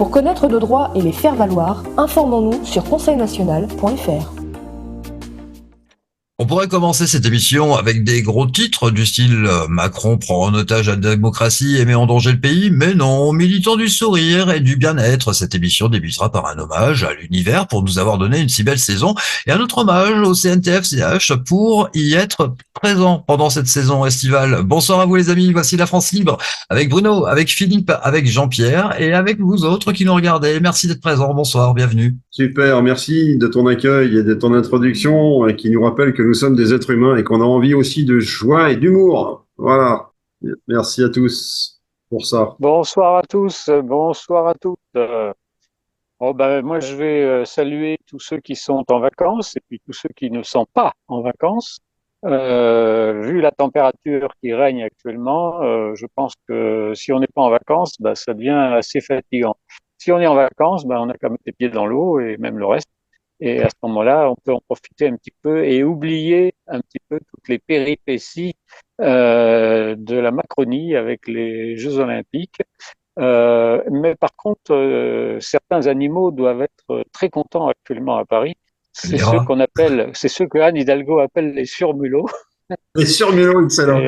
Pour connaître nos droits et les faire valoir, informons-nous sur conseilnational.fr. On pourrait commencer cette émission avec des gros titres du style Macron prend en otage la démocratie et met en danger le pays, mais non, militant du sourire et du bien-être, cette émission débutera par un hommage à l'univers pour nous avoir donné une si belle saison et un autre hommage au CNTF-CH pour y être présent pendant cette saison estivale. Bonsoir à vous les amis, voici la France libre avec Bruno, avec Philippe, avec Jean-Pierre et avec vous autres qui nous regardez. Merci d'être présents, bonsoir, bienvenue. Super, merci de ton accueil et de ton introduction qui nous rappelle que nous sommes des êtres humains et qu'on a envie aussi de joie et d'humour. Voilà. Merci à tous pour ça. Bonsoir à tous, bonsoir à toutes. Moi, je vais saluer tous ceux qui sont en vacances et puis tous ceux qui ne sont pas en vacances. Vu la température qui règne actuellement, je pense que si on n'est pas en vacances, ça devient assez fatigant. Si on est en vacances, on a qu'à mettre les pieds dans l'eau et même le reste. Et à ce moment-là, on peut en profiter un petit peu et oublier un petit peu toutes les péripéties de la Macronie avec les Jeux Olympiques. Mais par contre, certains animaux doivent être très contents actuellement à Paris. C'est ceux que Anne Hidalgo appelle les surmulots. Les surmulots, excellent.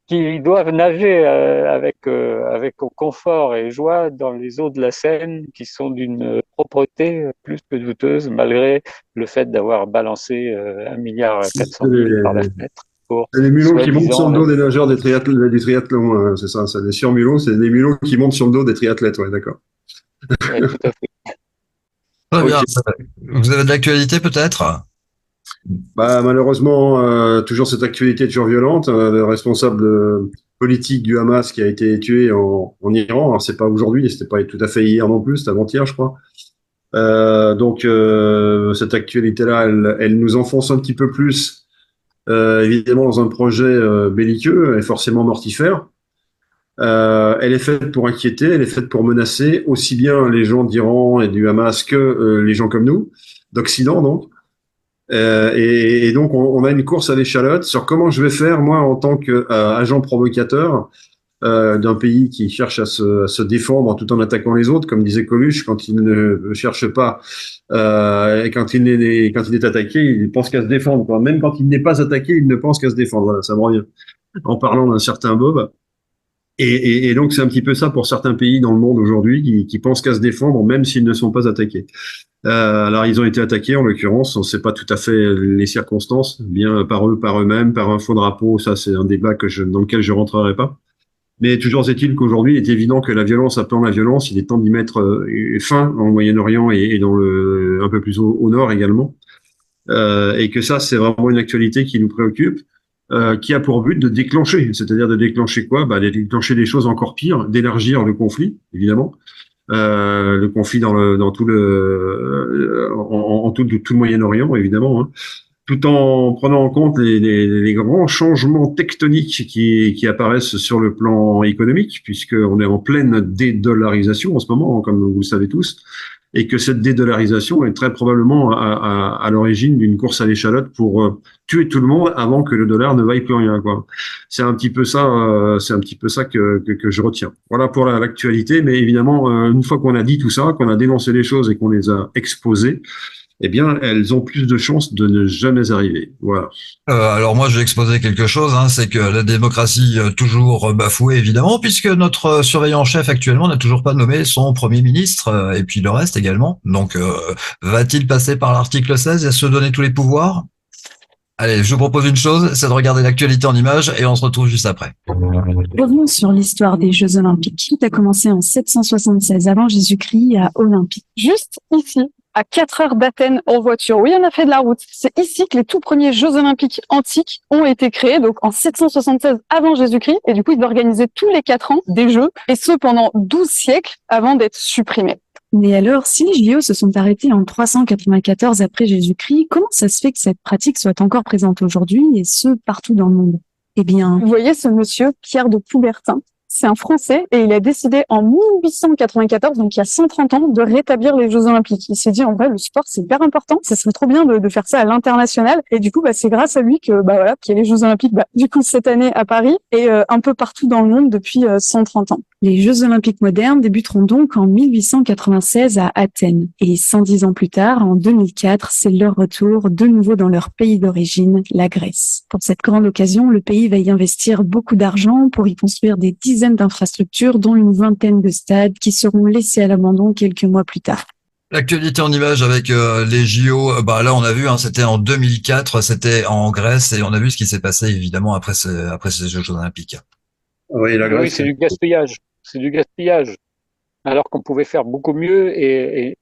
Qui doivent nager avec confort et joie dans les eaux de la Seine, qui sont d'une propreté plus que douteuse, malgré le fait d'avoir balancé 1,4 milliard par la fenêtre. C'est les mulots qui montent sur le dos des nageurs du triathlon, c'est ça, c'est des surmulots, c'est des mulots qui montent sur le dos des triathlètes, ouais, d'accord. Ouais, tout à fait. Très bien. Vous avez de l'actualité peut-être ? Malheureusement, toujours cette actualité toujours violente. Le responsable politique du Hamas qui a été tué en Iran. Alors, c'est pas aujourd'hui, c'était pas tout à fait hier non plus, c'était avant-hier, je crois. Cette actualité-là, elle nous enfonce un petit peu plus, évidemment, dans un projet belliqueux et forcément mortifère. Elle est faite pour inquiéter, elle est faite pour menacer aussi bien les gens d'Iran et du Hamas que les gens comme nous, d'Occident donc. Et donc, on a une course à l'échalote sur comment je vais faire, moi, en tant qu'agent provocateur d'un pays qui cherche à se défendre tout en attaquant les autres, comme disait Coluche, quand il ne cherche pas, et quand il est attaqué, il pense qu'à se défendre, quoi. Même quand il n'est pas attaqué, il ne pense qu'à se défendre. Voilà, ça me revient. En parlant d'un certain Bob. Et donc, c'est un petit peu ça pour certains pays dans le monde aujourd'hui qui pensent qu'à se défendre, même s'ils ne sont pas attaqués. Alors, ils ont été attaqués, en l'occurrence, on ne sait pas tout à fait les circonstances, bien par eux, par eux-mêmes, par un faux drapeau, ça c'est un débat dans lequel je rentrerai pas. Mais toujours est-il qu'aujourd'hui, il est évident que la violence appelant la violence, il est temps d'y mettre fin au Moyen-Orient et dans un peu plus au nord également. Et que ça, c'est vraiment une actualité qui nous préoccupe. Qui a pour but de déclencher, c'est-à-dire de déclencher quoi ? De déclencher des choses encore pires, d'élargir le conflit, évidemment, le conflit dans tout le Moyen-Orient, évidemment, hein, tout en prenant en compte les grands changements tectoniques qui apparaissent sur le plan économique, puisqu'on est en pleine dédollarisation en ce moment, comme vous le savez tous. Et que cette dédollarisation est très probablement à l'origine d'une course à l'échalote pour tuer tout le monde avant que le dollar ne vaille plus rien, quoi. C'est un petit peu ça que je retiens. Voilà pour l'actualité, mais évidemment, une fois qu'on a dit tout ça, qu'on a dénoncé les choses et qu'on les a exposées, eh bien, elles ont plus de chances de ne jamais arriver. Voilà. Alors moi, je vais exposer quelque chose, c'est que la démocratie toujours bafouée, évidemment, puisque notre surveillant en chef actuellement n'a toujours pas nommé son Premier ministre, et puis le reste également. Donc, va-t-il passer par l'article 16 et se donner tous les pouvoirs ? Allez, je vous propose une chose, c'est de regarder l'actualité en images, et on se retrouve juste après. Revenons sur l'histoire des Jeux Olympiques. Tout a commencé en 776 avant Jésus-Christ à Olympique. Juste ici, à 4 heures d'Athènes en voiture. Oui, on a fait de la route. C'est ici que les tout premiers Jeux Olympiques antiques ont été créés, donc en 776 avant Jésus-Christ. Et du coup, ils organisaient tous les 4 ans des Jeux, et ce pendant 12 siècles avant d'être supprimés. Mais alors, si les JO se sont arrêtés en 394 après Jésus-Christ, comment ça se fait que cette pratique soit encore présente aujourd'hui, et ce, partout dans le monde ? Eh bien... Vous voyez ce monsieur, Pierre de Coubertin ? c'est un Français et il a décidé en 1894, donc il y a 130 ans, de rétablir les Jeux Olympiques. Il s'est dit, en vrai, le sport, c'est hyper important. Ça serait trop bien de faire ça à l'international. Et du coup, c'est grâce à lui que, qu'il y a les Jeux Olympiques, du coup, cette année à Paris et un peu partout dans le monde depuis 130 ans. Les Jeux Olympiques modernes débuteront donc en 1896 à Athènes. Et 110 ans plus tard, en 2004, c'est leur retour de nouveau dans leur pays d'origine, la Grèce. Pour cette grande occasion, le pays va y investir beaucoup d'argent pour y construire des dizaines d'infrastructures, dont une vingtaine de stades qui seront laissés à l'abandon quelques mois plus tard. L'actualité en images avec les JO, là on a vu, c'était en 2004, c'était en Grèce et on a vu ce qui s'est passé évidemment après ces Jeux Olympiques. Oui, la Grèce. Oui, c'est du gaspillage. C'est du gaspillage. Alors qu'on pouvait faire beaucoup mieux et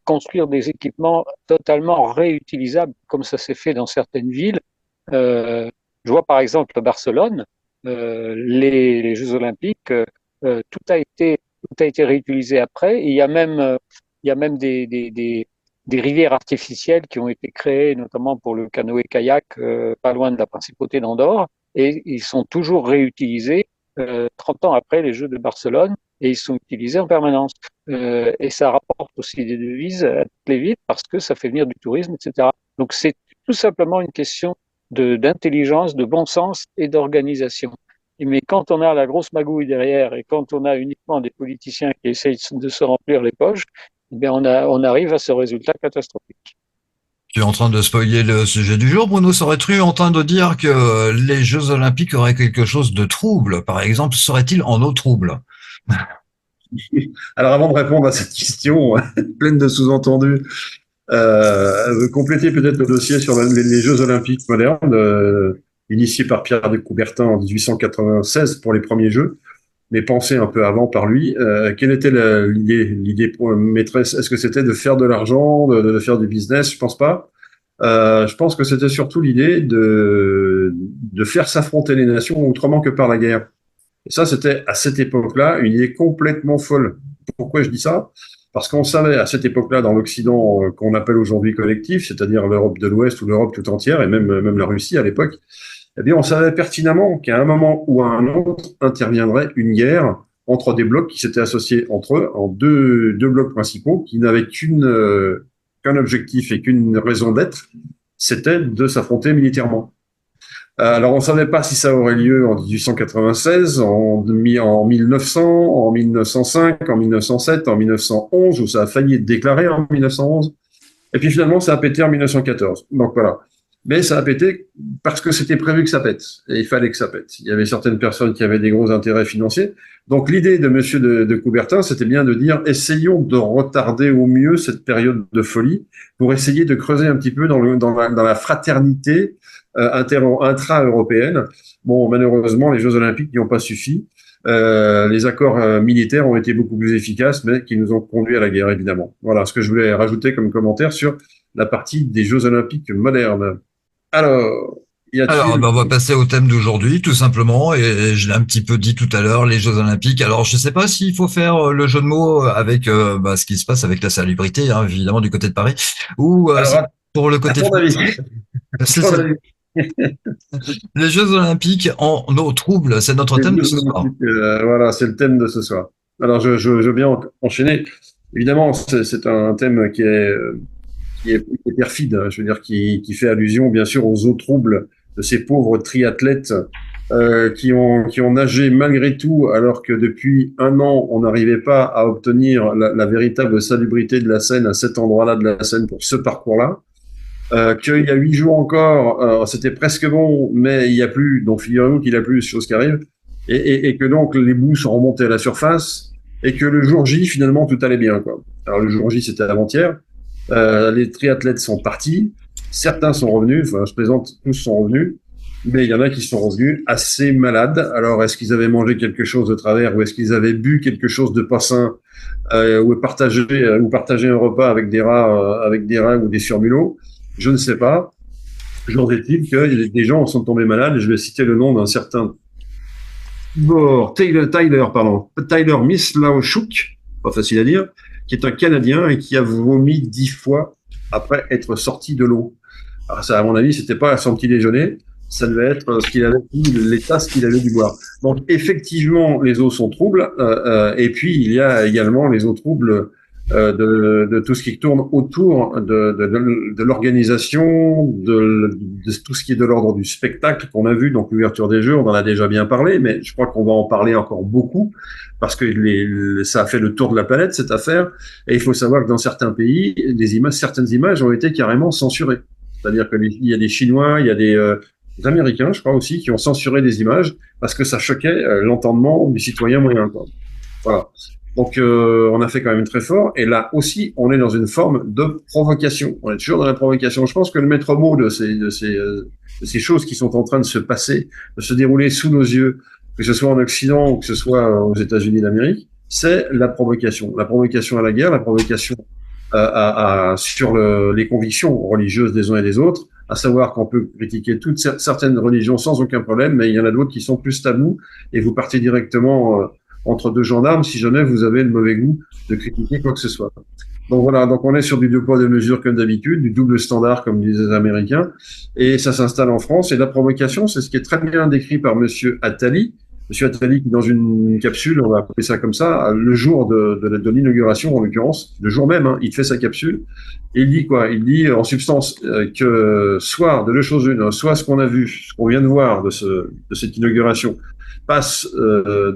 construire des équipements totalement réutilisables, comme ça s'est fait dans certaines villes. Je vois par exemple Barcelone, les Jeux Olympiques, tout a été réutilisé après. Et il y a même des rivières artificielles qui ont été créées, notamment pour le canoë-kayak, pas loin de la principauté d'Andorre, et ils sont toujours réutilisés 30 ans après les Jeux de Barcelone, et ils sont utilisés en permanence. Et ça rapporte aussi des devises à toutes les villes parce que ça fait venir du tourisme, etc. Donc c'est tout simplement une question d'intelligence, de bon sens et d'organisation. Mais quand on a la grosse magouille derrière et quand on a uniquement des politiciens qui essayent de se remplir les poches, on arrive à ce résultat catastrophique. Tu es en train de spoiler le sujet du jour, Bruno. Serais-tu en train de dire que les Jeux Olympiques auraient quelque chose de trouble? Par exemple, seraient-ils en eau trouble? Alors avant de répondre à cette question pleine de sous-entendus, compléter peut-être le dossier sur les Jeux Olympiques modernes, initiés par Pierre de Coubertin en 1896 pour les premiers Jeux, mais pensés un peu avant par lui. Quelle était l'idée maîtresse? Est-ce que c'était de faire de l'argent, de faire du business? Je pense pas. Je pense que c'était surtout l'idée de faire s'affronter les nations autrement que par la guerre. Et ça, c'était à cette époque-là une idée complètement folle. Pourquoi je dis ça? Parce qu'on savait à cette époque-là dans l'Occident qu'on appelle aujourd'hui collectif, c'est-à-dire l'Europe de l'Ouest ou l'Europe tout entière, et même la Russie à l'époque, eh bien, on savait pertinemment qu'à un moment ou à un autre interviendrait une guerre entre des blocs qui s'étaient associés entre eux en deux blocs principaux qui n'avaient qu'un objectif et qu'une raison d'être, c'était de s'affronter militairement. Alors, on ne savait pas si ça aurait lieu en 1896, en 1900, en 1905, en 1907, en 1911, où ça a failli être déclaré en 1911. Et puis finalement, ça a pété en 1914. Donc voilà. Mais ça a pété parce que c'était prévu que ça pète. Et il fallait que ça pète. Il y avait certaines personnes qui avaient des gros intérêts financiers. Donc l'idée de monsieur de Coubertin, c'était bien de dire, essayons de retarder au mieux cette période de folie pour essayer de creuser un petit peu dans la fraternité intra-européenne. Bon, malheureusement, les Jeux Olympiques n'y ont pas suffi. Les accords militaires ont été beaucoup plus efficaces, mais qui nous ont conduit à la guerre, évidemment. Voilà ce que je voulais rajouter comme commentaire sur la partie des Jeux Olympiques modernes. Alors, on va passer au thème d'aujourd'hui, tout simplement, et je l'ai un petit peu dit tout à l'heure, les Jeux Olympiques. Alors, je ne sais pas s'il faut faire le jeu de mots avec ce qui se passe avec la salubrité, évidemment, du côté de Paris, ou pour le côté... Les Jeux Olympiques en eau trouble, c'est notre thème de ce soir. Voilà, c'est le thème de ce soir. Alors, je veux bien enchaîner. Évidemment, c'est un thème qui est perfide, je veux dire, qui fait allusion, bien sûr, aux eaux troubles de ces pauvres triathlètes qui ont nagé malgré tout, alors que depuis un an, on n'arrivait pas à obtenir la véritable salubrité de la Seine à cet endroit-là de la Seine pour ce parcours-là. Qu'il y a 8 jours encore, c'était presque bon, mais il y a plus. Donc figurez-vous qu'il a plus, chose qui arrive, et que donc les boues sont remontées à la surface, et que le jour J, finalement, tout allait bien, quoi. Alors le jour J, c'était avant-hier. Les triathlètes sont partis, certains sont revenus, enfin je plaisante, tous sont revenus, mais il y en a qui sont revenus assez malades. Alors est-ce qu'ils avaient mangé quelque chose de travers, ou est-ce qu'ils avaient bu quelque chose de pas sain, ou partagé un repas avec des rats ou des surmulots? Je ne sais pas. Jour est-il que des gens sont tombés malades. Je vais citer le nom d'un certain Tyler Mislawchuk, pas facile à dire, qui est un Canadien et qui a vomi 10 fois après être sorti de l'eau. Alors ça, à mon avis, c'était pas son petit déjeuner. ça devait être ce qu'il avait dit, les tasses qu'il avait dû boire. Donc effectivement, les eaux sont troubles, et puis il y a également les eaux troubles de tout ce qui tourne autour de l'organisation, de tout ce qui est de l'ordre du spectacle qu'on a vu. Donc l'ouverture des Jeux, on en a déjà bien parlé, mais je crois qu'on va en parler encore beaucoup parce que ça a fait le tour de la planète, cette affaire. Et il faut savoir que dans certains pays, certaines images ont été carrément censurées. C'est-à-dire qu'il y a des Chinois, il y a des Américains, je crois aussi, qui ont censuré des images parce que ça choquait l'entendement du citoyen moyen, quoi. Voilà. Donc, on a fait quand même très fort. Et là aussi, on est dans une forme de provocation. On est toujours dans la provocation. Je pense que le maître mot de ces choses qui sont en train de se passer, de se dérouler sous nos yeux, que ce soit en Occident ou que ce soit aux États-Unis d'Amérique, c'est la provocation. La provocation à la guerre, la provocation sur les convictions religieuses des uns et des autres, à savoir qu'on peut critiquer certaines religions sans aucun problème, mais il y en a d'autres qui sont plus tabous, et vous partez directement entre deux gendarmes si jamais vous avez le mauvais goût de critiquer quoi que ce soit. Donc voilà, donc on est sur du deux poids deux mesures comme d'habitude, du double standard comme disent les Américains, et ça s'installe en France. Et la provocation, c'est ce qui est très bien décrit par Monsieur Attali. Monsieur Attali, qui dans une capsule, on va appeler ça comme ça, le jour de l'inauguration, en l'occurrence, le jour même, hein, il fait sa capsule, et il dit quoi? Il dit en substance que soit de deux choses une, soit ce qu'on a vu, ce qu'on vient de voir de cette inauguration, passe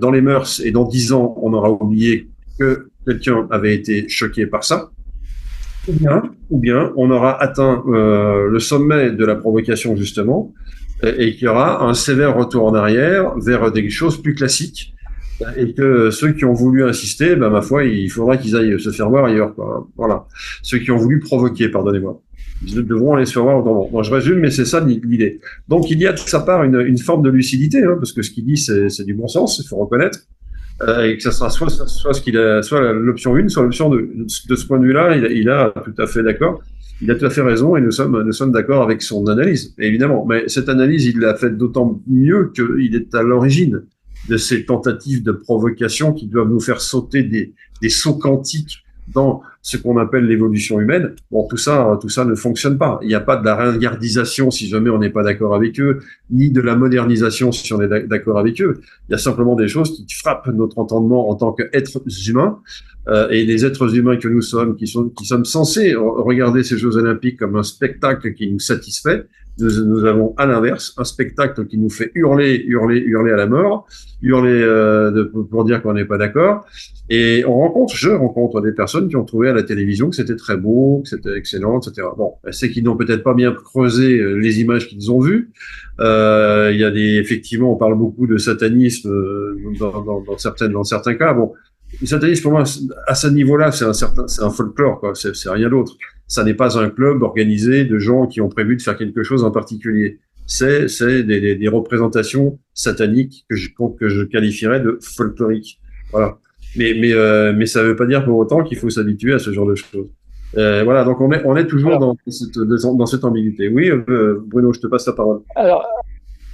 dans les mœurs, et dans 10 ans, on aura oublié que quelqu'un avait été choqué par ça, ou bien on aura atteint le sommet de la provocation, justement, et qu'il y aura un sévère retour en arrière vers des choses plus classiques, et que ceux qui ont voulu insister, ben, ma foi, il faudra qu'ils aillent se faire voir ailleurs, quoi. Voilà. Ceux qui ont voulu provoquer, pardonnez-moi, ils devront aller se faire voir autrement. Moi, je résume, mais c'est ça l'idée. Donc, il y a de sa part une forme de lucidité, hein, parce que ce qu'il dit, c'est du bon sens, il faut reconnaître, et que ça sera soit l'option 1, soit l'option 2. De ce point de vue-là, il a tout à fait d'accord. Il a tout à fait raison, et nous sommes d'accord avec son analyse, évidemment. Mais cette analyse, il l'a faite d'autant mieux qu'il est à l'origine de ces tentatives de provocation qui doivent nous faire sauter des sauts quantiques dans ce qu'on appelle l'évolution humaine. Bon, tout ça ne fonctionne pas. Il n'y a pas de la ringardisation si jamais on n'est pas d'accord avec eux, ni de la modernisation si on est d'accord avec eux. Il y a simplement des choses qui frappent notre entendement en tant qu'êtres humains, et les êtres humains que nous sommes, qui sommes censés regarder ces Jeux Olympiques comme un spectacle qui nous satisfait. Nous avons à l'inverse un spectacle qui nous fait hurler à la mort, pour dire qu'on n'est pas d'accord. Et je rencontre des personnes qui ont trouvé à la télévision que c'était très beau, que c'était excellent, etc. Bon, c'est qu'ils n'ont peut-être pas bien creusé les images qu'ils ont vues. Il y a effectivement, on parle beaucoup de satanisme dans certains cas. Bon, le satanisme pour moi, à ce niveau-là, c'est un folklore, quoi. C'est rien d'autre. Ça n'est pas un club organisé de gens qui ont prévu de faire quelque chose en particulier. C'est des représentations sataniques que je qualifierais de folkloriques. Voilà. Mais ça ne veut pas dire pour autant qu'il faut s'habituer à ce genre de choses. Voilà. Donc on est toujours dans cette ambiguïté. Oui, Bruno, je te passe la parole.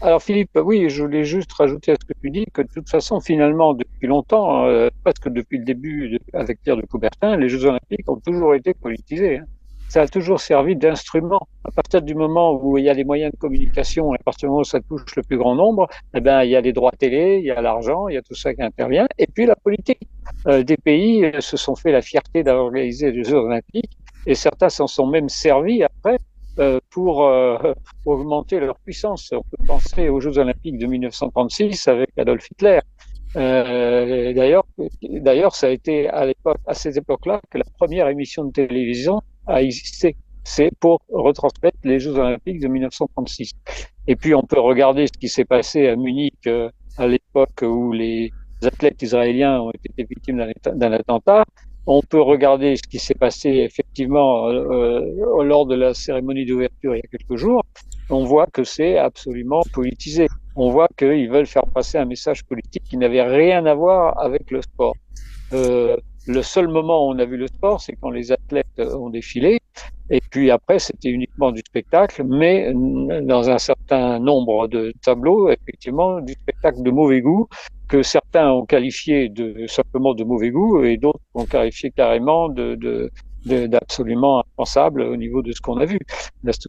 Alors Philippe, oui, je voulais juste rajouter à ce que tu dis que de toute façon, finalement, depuis longtemps, presque depuis le début avec Pierre de Coubertin, les Jeux Olympiques ont toujours été politisés, hein. Ça a toujours servi d'instrument. À partir du moment où il y a les moyens de communication, à partir du moment où ça touche le plus grand nombre, eh ben, il y a les droits télé, il y a l'argent, il y a tout ça qui intervient. Et puis la politique. Des pays se sont fait la fierté d'avoir organisé les Jeux Olympiques, et certains s'en sont même servis après pour augmenter leur puissance. On peut penser aux Jeux Olympiques de 1936 avec Adolf Hitler. D'ailleurs, ça a été à ces époques-là que la première émission de télévision a existé. C'est pour retransmettre les Jeux Olympiques de 1936. Et puis, on peut regarder ce qui s'est passé à Munich à l'époque où les athlètes israéliens ont été victimes d'un attentat. On peut regarder ce qui s'est passé effectivement lors de la cérémonie d'ouverture il y a quelques jours. On voit que c'est absolument politisé. On voit qu'ils veulent faire passer un message politique qui n'avait rien à voir avec le sport. Le seul moment où on a vu le sport, c'est quand les athlètes ont défilé. Et puis après, c'était uniquement du spectacle, mais dans un certain nombre de tableaux, effectivement, du spectacle de mauvais goût, que certains ont qualifié simplement de mauvais goût, et d'autres ont qualifié carrément d'absolument impensable au niveau de ce qu'on a vu.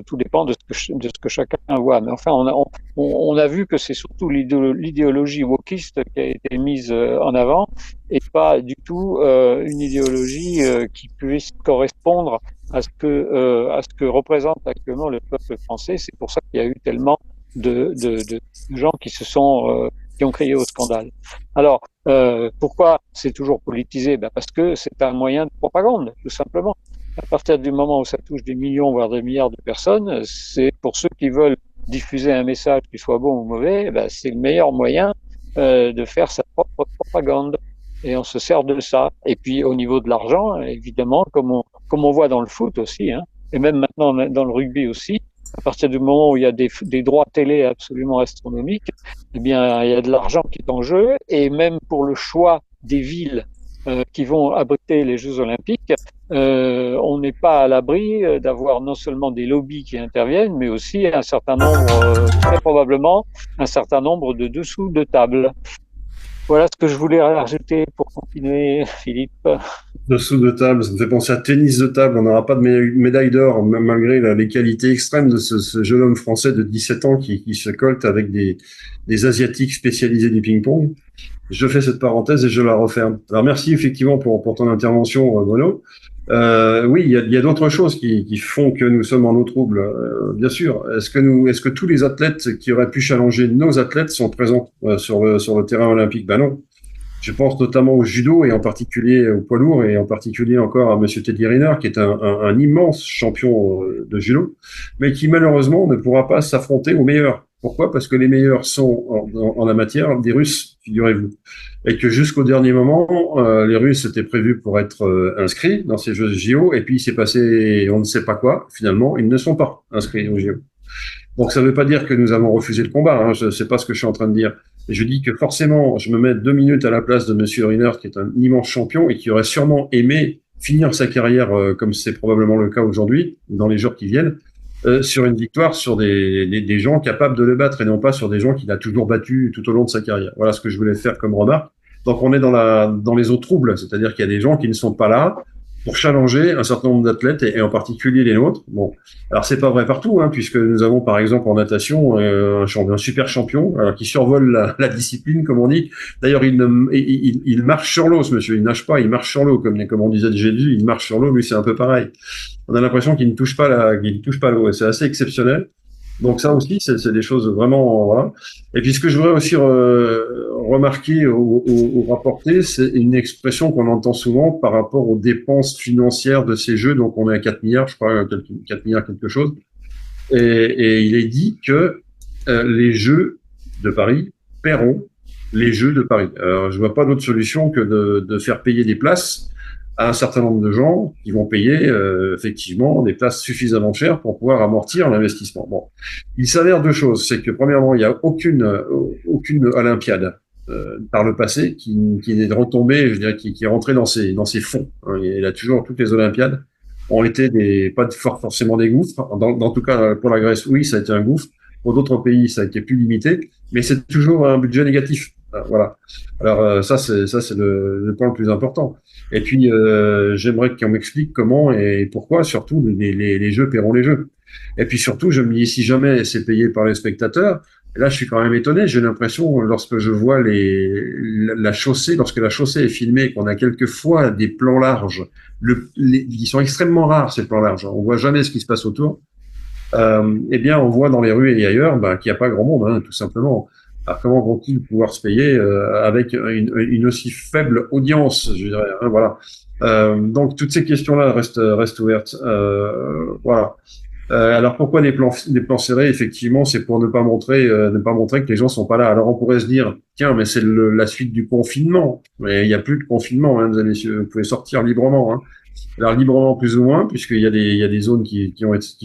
Tout dépend de ce que chacun voit. Mais enfin, on a vu que c'est surtout l'idéologie wokiste qui a été mise en avant et pas du tout une idéologie qui puisse correspondre à ce que représente actuellement le peuple français. C'est pour ça qu'il y a eu tellement de gens qui ont crié au scandale. Alors, pourquoi c'est toujours politisé? Parce que c'est un moyen de propagande, tout simplement. À partir du moment où ça touche des millions, voire des milliards de personnes, c'est pour ceux qui veulent diffuser un message qui soit bon ou mauvais, c'est le meilleur moyen de faire sa propre propagande. Et on se sert de ça. Et puis, au niveau de l'argent, évidemment, comme on voit dans le foot aussi, hein, et même maintenant dans le rugby aussi, à partir du moment où il y a des droits télé absolument astronomiques, eh bien, il y a de l'argent qui est en jeu. Et même pour le choix des villes qui vont abriter les Jeux Olympiques, on n'est pas à l'abri d'avoir non seulement des lobbies qui interviennent, mais aussi un certain nombre, très probablement, un certain nombre de dessous de table. Voilà ce que je voulais rajouter pour continuer, Philippe. Dessous de table, ça me fait penser à tennis de table. On n'aura pas de médaille d'or, même malgré les qualités extrêmes de ce jeune homme français de 17 ans qui se colte avec des Asiatiques spécialisés du ping-pong. Je fais cette parenthèse et je la referme. Alors merci effectivement pour ton intervention, Bruno. Oui, il y a d'autres choses qui font que nous sommes en eau trouble, bien sûr. Est-ce que tous les athlètes qui auraient pu challenger nos athlètes sont présents sur le terrain olympique? Ben non. Je pense notamment au judo et en particulier au poids lourd et en particulier encore à Monsieur Teddy Riner qui est un immense champion de judo, mais qui malheureusement ne pourra pas s'affronter aux meilleurs. Pourquoi? Parce que les meilleurs sont en la matière des Russes, figurez-vous, et que jusqu'au dernier moment, les Russes étaient prévus pour être inscrits dans ces Jeux JO, et puis il s'est passé on ne sait pas quoi. Finalement, ils ne sont pas inscrits aux JO. Donc ça ne veut pas dire que nous avons refusé le combat, hein, je ne sais pas ce que je suis en train de dire. Et je dis que forcément, je me mets 2 minutes à la place de Monsieur Riner, qui est un immense champion et qui aurait sûrement aimé finir sa carrière, comme c'est probablement le cas aujourd'hui, dans les jours qui viennent, sur une victoire sur des gens capables de le battre et non pas sur des gens qu'il a toujours battus tout au long de sa carrière. Voilà ce que je voulais faire comme remarque. Donc on est dans les eaux troubles, c'est-à-dire qu'il y a des gens qui ne sont pas là pour challenger un certain nombre d'athlètes et en particulier les nôtres. Bon, alors c'est pas vrai partout, hein, puisque nous avons par exemple en natation un super champion qui survole la discipline, comme on dit. D'ailleurs, il marche sur l'eau, ce monsieur. Il nage pas, il marche sur l'eau, comme on disait de Jésus. Il marche sur l'eau, lui c'est un peu pareil. On a l'impression qu'il ne touche pas l'eau, et c'est assez exceptionnel. Donc ça aussi, c'est des choses vraiment, voilà. Et puis ce que je voudrais aussi remarquer ou rapporter, c'est une expression qu'on entend souvent par rapport aux dépenses financières de ces jeux. Donc on est à 4 milliards, je crois, 4 milliards quelque chose. Et il est dit que les Jeux de Paris paieront les Jeux de Paris. Alors je vois pas d'autre solution que de faire payer des places à un certain nombre de gens qui vont payer effectivement des places suffisamment chères pour pouvoir amortir l'investissement. Bon, il s'avère 2 choses, c'est que premièrement, il n'y a aucune Olympiade par le passé qui est retombée, je dirais, qui est rentrée dans ses fonds. Hein. Il a toujours toutes les Olympiades ont été pas forcément des gouffres. Dans tout cas, pour la Grèce, oui, ça a été un gouffre. Pour d'autres pays, ça a été plus limité, mais c'est toujours un budget négatif. Voilà. Alors ça c'est le point le plus important. Et puis j'aimerais qu'on m'explique comment et pourquoi surtout les jeux paieront les jeux. Et puis surtout je me dis si jamais c'est payé par les spectateurs, et là je suis quand même étonné. J'ai l'impression lorsque je vois la chaussée, lorsque la chaussée est filmée, qu'on a quelquefois des plans larges, qui sont extrêmement rares ces plans larges. On voit jamais ce qui se passe autour. Eh bien on voit dans les rues et ailleurs qu'il n'y a pas grand monde, hein, tout simplement. Alors, comment vont-ils pouvoir se payer avec une aussi faible audience, je dirais, hein, voilà. Donc toutes ces questions-là restent ouvertes. Voilà. Alors pourquoi des plans serrés? Effectivement, c'est pour ne pas montrer que les gens sont pas là. Alors on pourrait se dire, tiens, mais c'est la suite du confinement. Mais il n'y a plus de confinement, hein, mesdames et messieurs. Vous pouvez sortir librement. Hein. Alors librement plus ou moins, puisqu'il y a des zones qui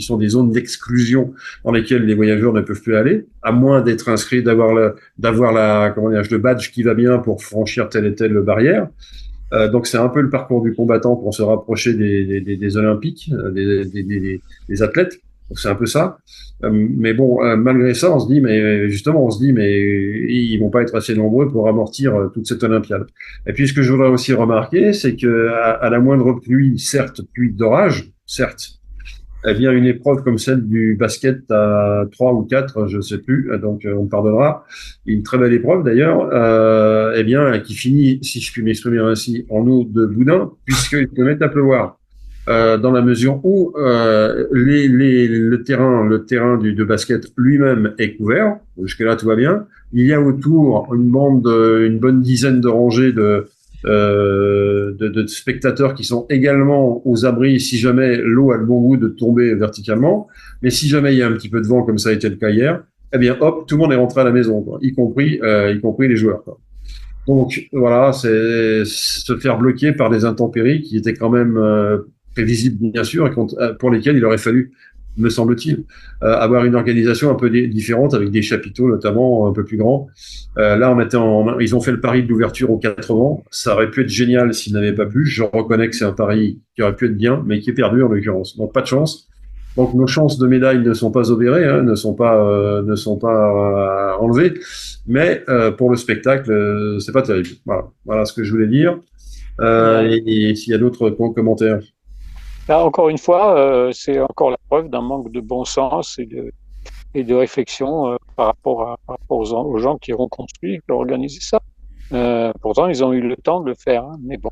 sont des zones d'exclusion dans lesquelles les voyageurs ne peuvent plus aller, à moins d'être inscrits, d'avoir le badge qui va bien pour franchir telle et telle barrière. Donc c'est un peu le parcours du combattant pour se rapprocher des Olympiques, des athlètes. Donc c'est un peu ça. Mais bon, malgré ça, on se dit, mais ils vont pas être assez nombreux pour amortir toute cette Olympiade. Et puis ce que je voudrais aussi remarquer, c'est que à la moindre pluie, certes pluie d'orage, certes, eh bien, une épreuve comme celle du basket à 3 ou 4, je ne sais plus, donc on me pardonnera, une très belle épreuve d'ailleurs, eh bien, qui finit, si je puis m'exprimer ainsi, en eau de boudin, puisqu'il se met à pleuvoir. Dans la mesure où le terrain de basket lui-même est couvert, jusque-là tout va bien. Il y a autour une bonne dizaine de rangées de spectateurs qui sont également aux abris si jamais l'eau a le bon goût de tomber verticalement. Mais si jamais il y a un petit peu de vent, comme ça a été le cas hier, eh bien, hop, tout le monde est rentré à la maison, quoi, y compris les joueurs, quoi. Donc voilà, c'est se faire bloquer par des intempéries qui étaient quand même prévisibles, bien sûr, et pour lesquelles il aurait fallu, me semble-t-il, avoir une organisation un peu différente avec des chapiteaux notamment un peu plus grands. Là, ils ont fait le pari de l'ouverture aux 4 vents. Ça aurait pu être génial s'il n'avait pas plu. Je reconnais que c'est un pari qui aurait pu être bien, mais qui est perdu en l'occurrence. Donc pas de chance. Donc nos chances de médaille ne sont pas obérées, hein, ne sont pas enlevées, mais pour le spectacle, c'est pas terrible. Voilà ce que je voulais dire. Et s'il y a d'autres commentaires. Là, encore une fois, c'est encore la preuve d'un manque de bon sens et de réflexion par rapport aux gens qui ont construit, qui ont organisé ça. Pourtant, ils ont eu le temps de le faire, hein, mais bon.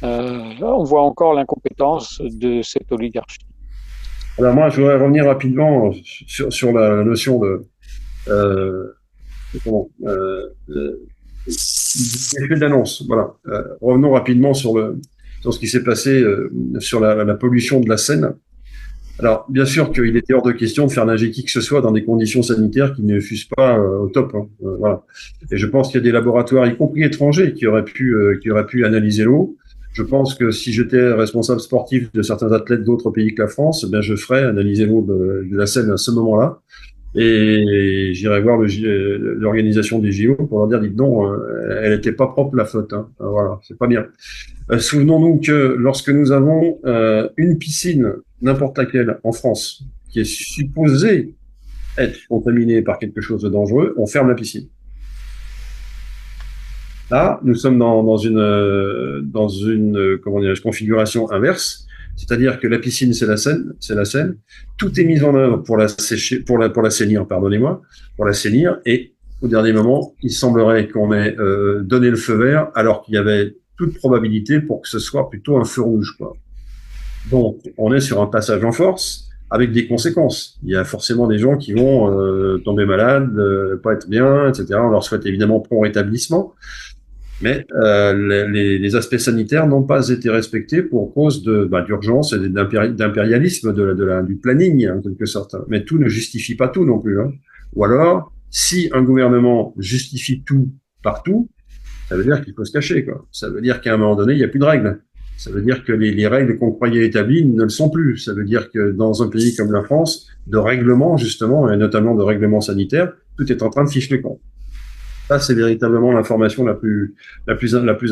Là, on voit encore l'incompétence de cette oligarchie. Alors moi, je voudrais revenir rapidement sur la notion d'effet d'annonce. Voilà. Revenons rapidement sur ce qui s'est passé sur la pollution de la Seine. Alors, bien sûr qu'il était hors de question de faire nager qui que ce soit dans des conditions sanitaires qui ne fussent pas au top, hein. Voilà. Et je pense qu'il y a des laboratoires, y compris étrangers, qui auraient pu analyser l'eau. Je pense que si j'étais responsable sportif de certains athlètes d'autres pays que la France, ben je ferais analyser l'eau de la Seine à ce moment-là. Et j'irais voir l'organisation des JO pour leur dire, dites donc, elle n'était pas propre la flotte, hein. Voilà, c'est pas bien. Souvenons-nous que lorsque nous avons une piscine, n'importe laquelle, en France, qui est supposée être contaminée par quelque chose de dangereux, on ferme la piscine. Là, nous sommes dans une configuration inverse, c'est-à-dire que la piscine, c'est la Seine. Tout est mis en œuvre pour la sécher, pour la sainir, pardonnez-moi, pour la sainir. Et au dernier moment, il semblerait qu'on ait donné le feu vert, alors qu'il y avait toute probabilité pour que ce soit plutôt un feu rouge, quoi. Donc, on est sur un passage en force avec des conséquences. Il y a forcément des gens qui vont tomber malades, pas être bien, etc. On leur souhaite évidemment prompt rétablissement. Mais les aspects sanitaires n'ont pas été respectés pour cause d'urgence et d'impérialisme du planning, en quelque sorte. Mais tout ne justifie pas tout non plus, hein. Ou alors, si un gouvernement justifie tout partout, ça veut dire qu'il faut se cacher, quoi. Ça veut dire qu'à un moment donné, il n'y a plus de règles. Ça veut dire que les règles qu'on croyait établies ne le sont plus. Ça veut dire que dans un pays comme la France, de règlements, justement, et notamment de règlements sanitaires, tout est en train de ficher le camp. Ça, c'est véritablement l'information la plus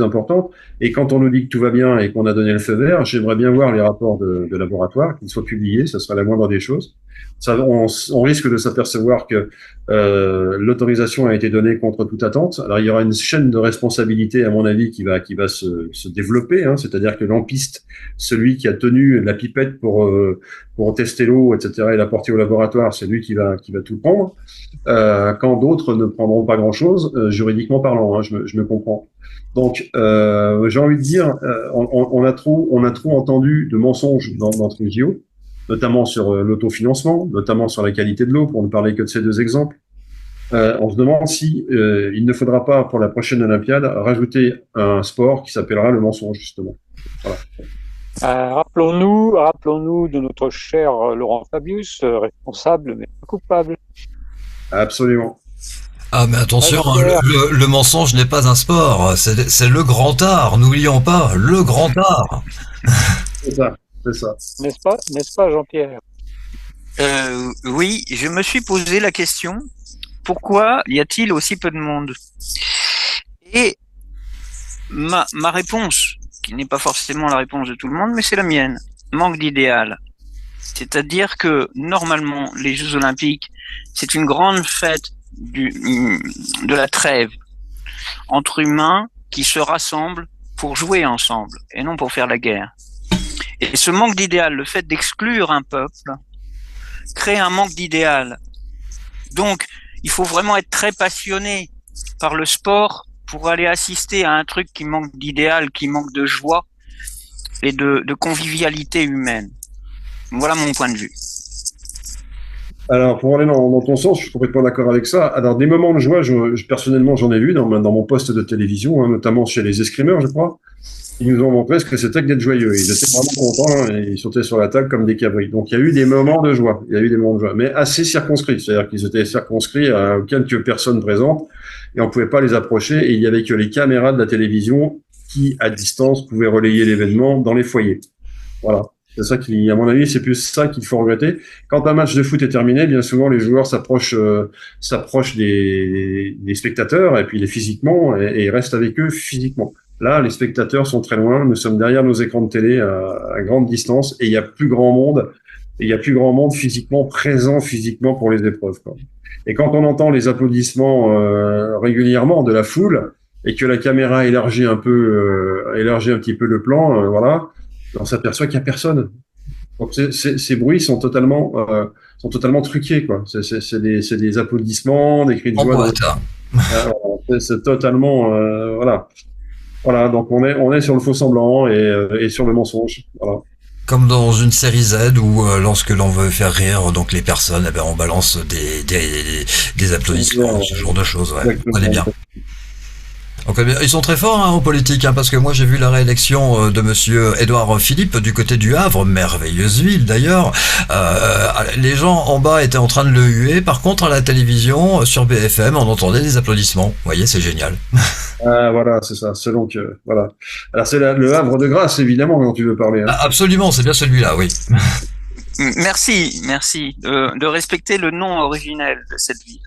importante. Et quand on nous dit que tout va bien et qu'on a donné le feu vert, j'aimerais bien voir les rapports de laboratoire, qu'ils soient publiés, ce sera la moindre des choses. Ça, on risque de s'apercevoir que l'autorisation a été donnée contre toute attente. Alors, il y aura une chaîne de responsabilité, à mon avis, qui va se développer, hein. C'est-à-dire que l'ampiste, celui qui a tenu la pipette pour tester l'eau, etc., et la porter au laboratoire, c'est lui qui va tout prendre. Quand d'autres ne prendront pas grand-chose, juridiquement parlant, hein, je me comprends. Donc, j'ai envie de dire, on a trop entendu de mensonges dans Trujillo, notamment sur l'autofinancement, notamment sur la qualité de l'eau, pour ne parler que de ces deux exemples. On se demande si il ne faudra pas, pour la prochaine Olympiade, rajouter un sport qui s'appellera le mensonge, justement. Voilà. Rappelons-nous de notre cher Laurent Fabius, responsable mais pas coupable. Absolument. Ah mais attention, hein, le mensonge n'est pas un sport, c'est le grand art, n'oublions pas, le grand art. C'est ça. N'est-ce pas Jean-Pierre? Oui, je me suis posé la question, pourquoi y a-t-il aussi peu de monde? Et ma réponse, qui n'est pas forcément la réponse de tout le monde, mais c'est la mienne, manque d'idéal. C'est-à-dire que normalement, les Jeux Olympiques, c'est une grande fête de la trêve entre humains qui se rassemblent pour jouer ensemble et non pour faire la guerre. Et ce manque d'idéal, le fait d'exclure un peuple, crée un manque d'idéal. Donc, il faut vraiment être très passionné par le sport pour aller assister à un truc qui manque d'idéal, qui manque de joie et de convivialité humaine. Voilà mon point de vue. Alors, pour aller dans ton sens, je suis complètement d'accord avec ça. Alors, des moments de joie, personnellement, j'en ai vu dans mon poste de télévision, hein, notamment chez les escrimeurs, je crois. Ils nous ont montré ce que c'était que d'être joyeux. Ils étaient vraiment contents, hein, et ils sautaient sur la table comme des cabris. Donc, il y a eu des moments de joie. Il y a eu des moments de joie, mais assez circonscrits. C'est-à-dire qu'ils étaient circonscrits à quelques personnes présentes et on pouvait pas les approcher. Et il y avait que les caméras de la télévision qui, à distance, pouvaient relayer l'événement dans les foyers. Voilà. C'est ça qui, à mon avis, c'est plus ça qu'il faut regretter. Quand un match de foot est terminé, bien souvent, les joueurs s'approchent des spectateurs et puis les physiquement et restent avec eux physiquement. Là, les spectateurs sont très loin. Nous sommes derrière nos écrans de télé à grande distance et il y a plus grand monde. Et il y a plus grand monde physiquement présent physiquement pour les épreuves, quoi. Et quand on entend les applaudissements régulièrement de la foule et que la caméra élargit un petit peu le plan, voilà. On s'aperçoit qu'il y a personne. Donc ces bruits sont totalement truqués, quoi. C'est des applaudissements, des cris de joie. C'est totalement voilà. Voilà, donc on est sur le faux semblant et sur le mensonge. Voilà. Comme dans une série Z où lorsque l'on veut faire rire donc les personnes, eh ben on balance des applaudissements, ce genre de choses. Ouais. On connaît bien. Donc, ils sont très forts en politique, hein, parce que moi j'ai vu la réélection de monsieur Édouard Philippe du côté du Havre, merveilleuse ville d'ailleurs. Les gens en bas étaient en train de le huer. Par contre, à la télévision, sur BFM, on entendait des applaudissements. Vous voyez, c'est génial. Voilà, c'est ça. Selon que voilà. Alors c'est le Havre de grâce, évidemment, dont tu veux parler. Hein. Absolument, c'est bien celui-là, oui. Merci de respecter le nom originel de cette ville.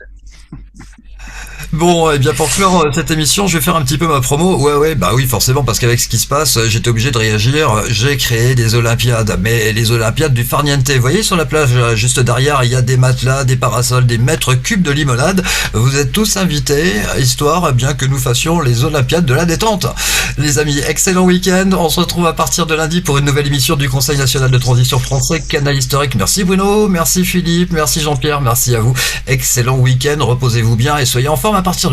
Bon, eh bien pour clore cette émission, je vais faire un petit peu ma promo. Ouais, bah oui, forcément, parce qu'avec ce qui se passe, j'étais obligé de réagir. J'ai créé des Olympiades, mais les Olympiades du Farniente. Vous voyez, sur la plage, juste derrière, il y a des matelas, des parasols, des mètres cubes de limonade. Vous êtes tous invités, histoire bien que nous fassions les Olympiades de la détente. Les amis, excellent week-end. On se retrouve à partir de lundi pour une nouvelle émission du Conseil national de transition français, Canal historique. Merci Bruno, merci Philippe, merci Jean-Pierre, merci à vous. Excellent week-end, reposez-vous bien et soyez en forme à partir